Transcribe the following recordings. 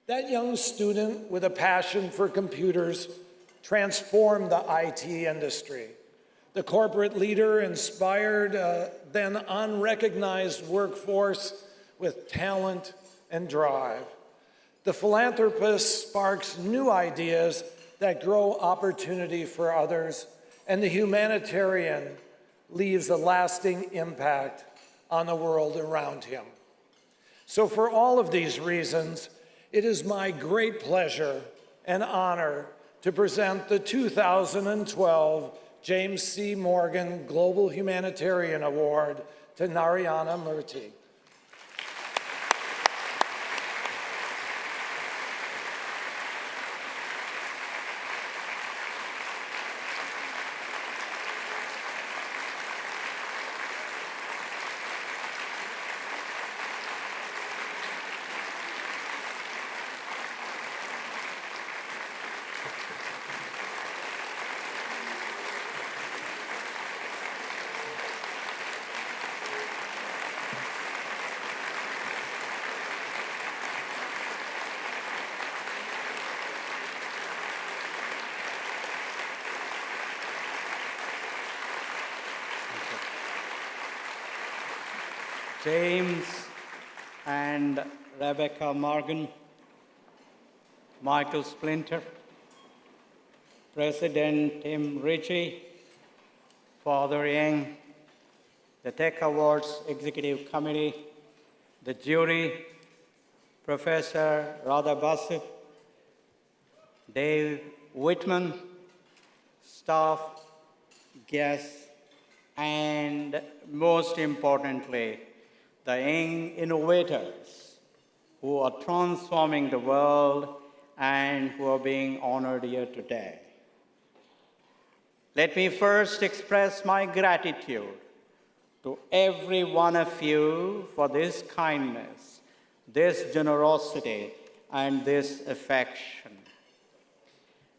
That young student with a passion for computers transformed the IT industry. The corporate leader inspired then unrecognized workforce with talent and drive. The philanthropist sparks new ideas that grow opportunity for others, and the humanitarian leaves a lasting impact on the world around him. So for all of these reasons, it is my great pleasure and honor to present the 2012 James C. Morgan Global Humanitarian Award to Narayana Murthy. James and Rebecca Morgan, Michael Splinter, President Tim Ritchie, Father Yang, the Tech Awards Executive Committee, the jury, Professor Radha Basu, Dave Whitman, staff, guests, and most importantly, the young innovators who are transforming the world and who are being honored here today. Let me first express my gratitude to every one of you for this kindness, this generosity, and this affection.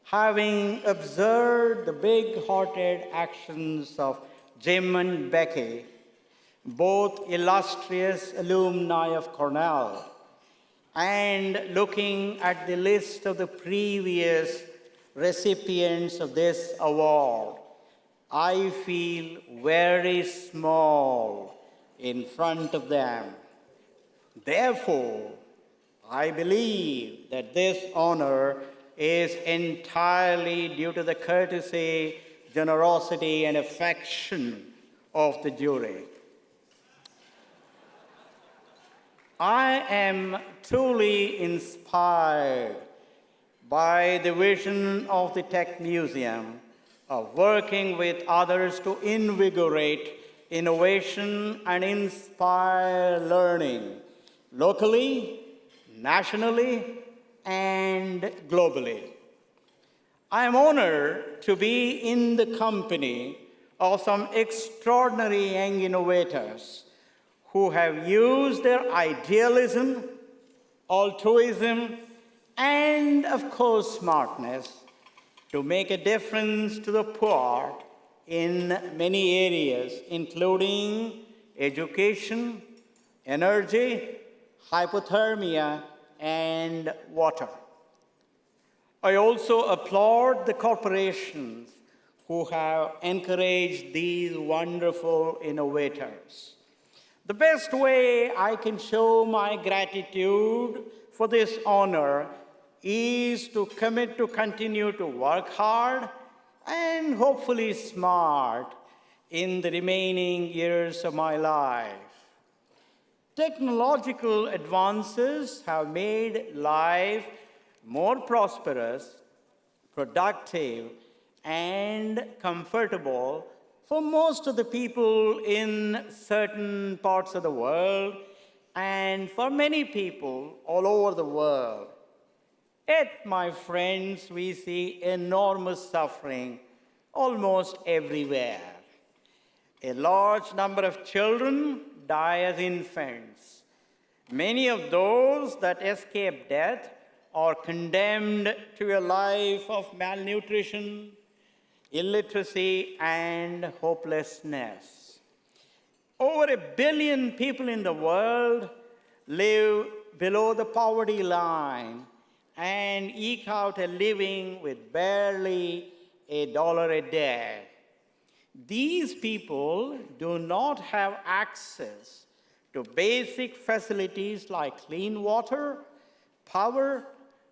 Having observed the big-hearted actions of Jim and Becky, both illustrious alumni of Cornell, and looking at the list of the previous recipients of this award, I feel very small in front of them. Therefore, I believe that this honor is entirely due to the courtesy, generosity, and affection of the jury. I am truly inspired by the vision of the Tech Museum of working with others to invigorate innovation and inspire learning locally, nationally, and globally. I am honored to be in the company of some extraordinary young innovators who have used their idealism, altruism, and of course smartness to make a difference to the poor in many areas, including education, energy, hypothermia, and water. I also applaud the corporations who have encouraged these wonderful innovators. The best way I can show my gratitude for this honor is to commit to continue to work hard and hopefully smart in the remaining years of my life. Technological advances have made life more prosperous, productive, and comfortable for most of the people in certain parts of the world and for many people all over the world. Yet, my friends, we see enormous suffering almost everywhere. A large number of children die as infants. Many of those that escape death are condemned to a life of malnutrition, illiteracy, and hopelessness. Over 1 billion people in the world live below the poverty line, and eke out a living with barely $1 a day. These people do not have access to basic facilities like clean water, power,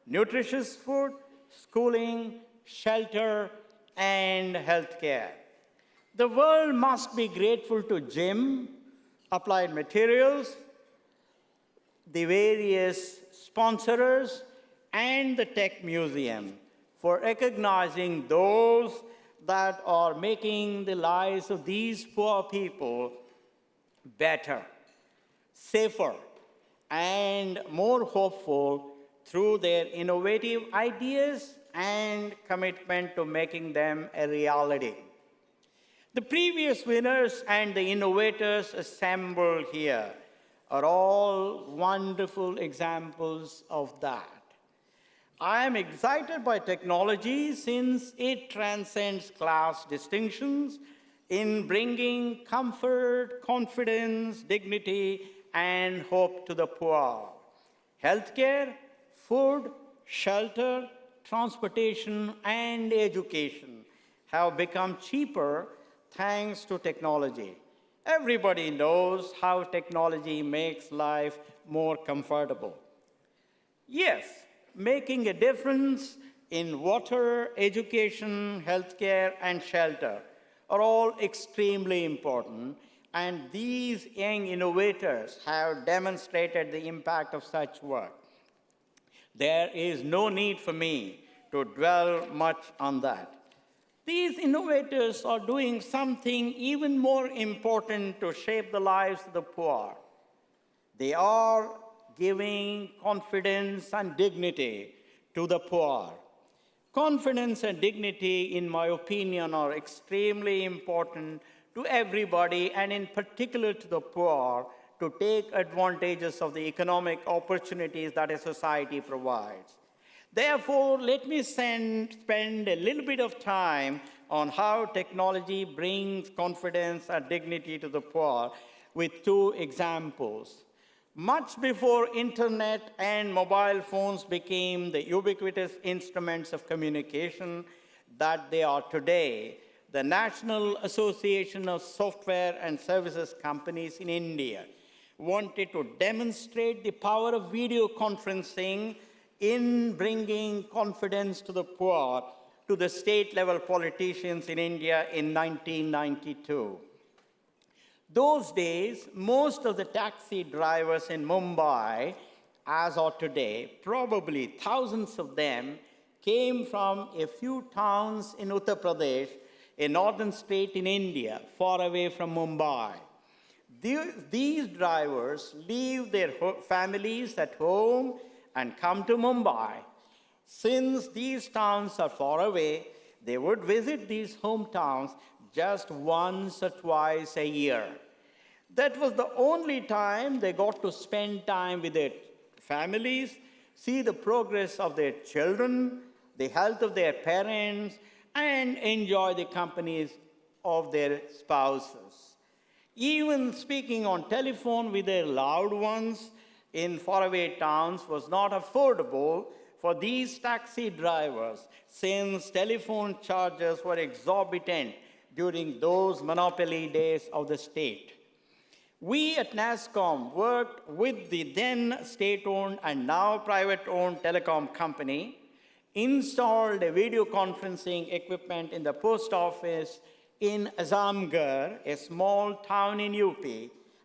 nutritious food, schooling, shelter, and healthcare. The world must be grateful to GYM, Applied Materials, the various sponsors, and the Tech Museum for recognizing those that are making the lives of these poor people better, safer, and more hopeful through their innovative ideas and commitment to making them a reality. The previous winners and the innovators assembled here are all wonderful examples of that. I am excited by technology since it transcends class distinctions in bringing comfort, confidence, dignity, and hope to the poor. Healthcare, food, shelter, transportation, and education have become cheaper thanks to technology. Everybody knows how technology makes life more comfortable. Yes, making a difference in water, education, healthcare, and shelter are all extremely important, and these young innovators have demonstrated the impact of such work. There is no need for me to dwell much on that. These innovators are doing something even more important to shape the lives of the poor. They are giving confidence and dignity to the poor. Confidence and dignity, in my opinion, are extremely important to everybody, and in particular to the poor, to take advantages of the economic opportunities that a society provides. Therefore, let me spend a little bit of time on how technology brings confidence and dignity to the poor with two examples. Much before internet and mobile phones became the ubiquitous instruments of communication that they are today, the National Association of Software and Services Companies in India wanted to demonstrate the power of video conferencing in bringing confidence to the poor to the state-level politicians in India in 1992. Those days, most of the taxi drivers in Mumbai, as of today, probably thousands of them, came from a few towns in Uttar Pradesh, a northern state in India, far away from Mumbai. These drivers leave their families at home and come to Mumbai. Since these towns are far away, they would visit these hometowns just once or twice a year. That was the only time they got to spend time with their families, see the progress of their children, the health of their parents, and enjoy the companies of their spouses. Even speaking on telephone with their loved ones in faraway towns was not affordable for these taxi drivers, since telephone charges were exorbitant during those monopoly days of the state. We at NASSCOM worked with the then state-owned and now private-owned telecom company, installed a video conferencing equipment in the post office in Azamgarh, a small town in UP,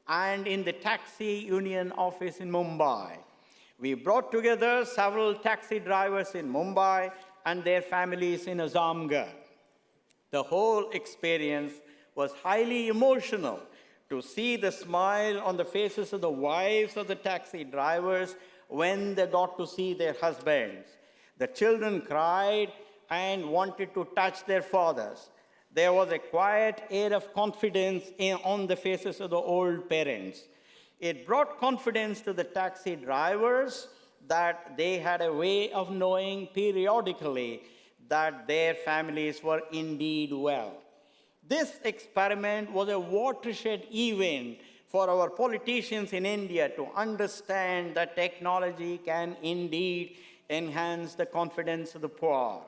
and in the taxi union office in Mumbai. We brought together several taxi drivers in Mumbai and their families in Azamgarh. The whole experience was highly emotional to see the smile on the faces of the wives of the taxi drivers when they got to see their husbands. The children cried and wanted to touch their fathers. There was a quiet air of confidence on the faces of the old parents. It brought confidence to the taxi drivers that they had a way of knowing periodically that their families were indeed well. This experiment was a watershed event for our politicians in India to understand that technology can indeed enhance the confidence of the poor.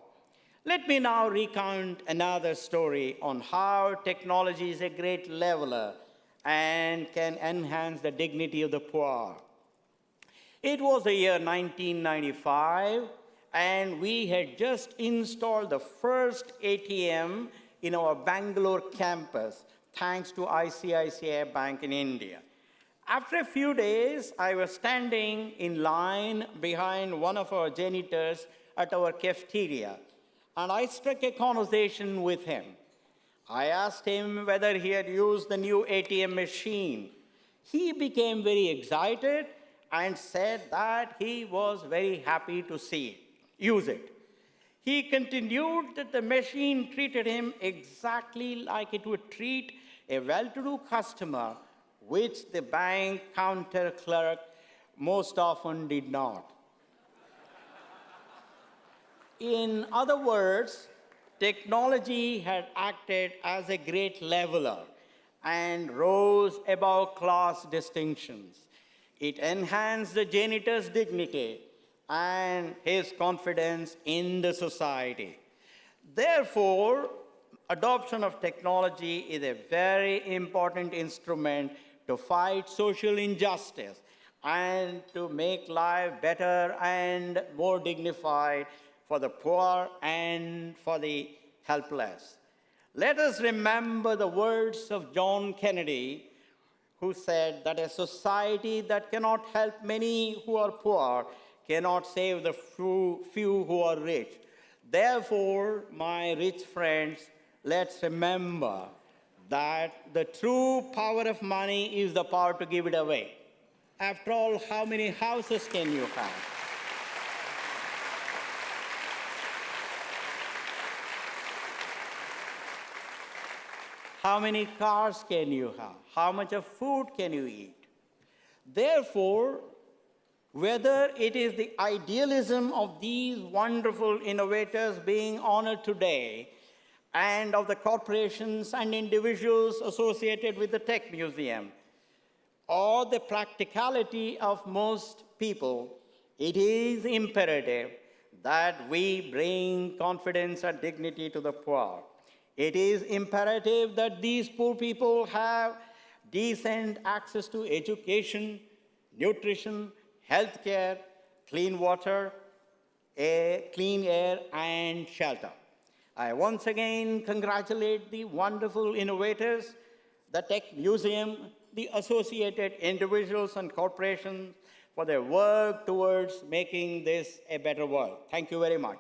Let me now recount another story on how technology is a great leveler and can enhance the dignity of the poor. It was the year 1995, and we had just installed the first ATM in our Bangalore campus, thanks to ICICI Bank in India. After a few days, I was standing in line behind one of our janitors at our cafeteria, and I struck a conversation with him. I asked him whether he had used the new ATM machine. He became very excited and said that he was very happy to use it. He continued that the machine treated him exactly like it would treat a well-to-do customer, which the bank counter clerk most often did not. In other words, technology had acted as a great leveler and rose above class distinctions. It enhanced the janitor's dignity and his confidence in the society. Therefore, adoption of technology is a very important instrument to fight social injustice and to make life better and more dignified for the poor and for the helpless. Let us remember the words of John Kennedy, who said that a society that cannot help many who are poor cannot save the few who are rich. Therefore, my rich friends, let's remember that the true power of money is the power to give it away. After all, how many houses can you have? How many cars can you have? How much of food can you eat? Therefore, whether it is the idealism of these wonderful innovators being honored today and of the corporations and individuals associated with the Tech Museum, or the practicality of most people, it is imperative that we bring confidence and dignity to the poor. It is imperative that these poor people have decent access to education, nutrition, healthcare, clean water, clean air, and shelter. I once again congratulate the wonderful innovators, the Tech Museum, the associated individuals and corporations for their work towards making this a better world. Thank you very much.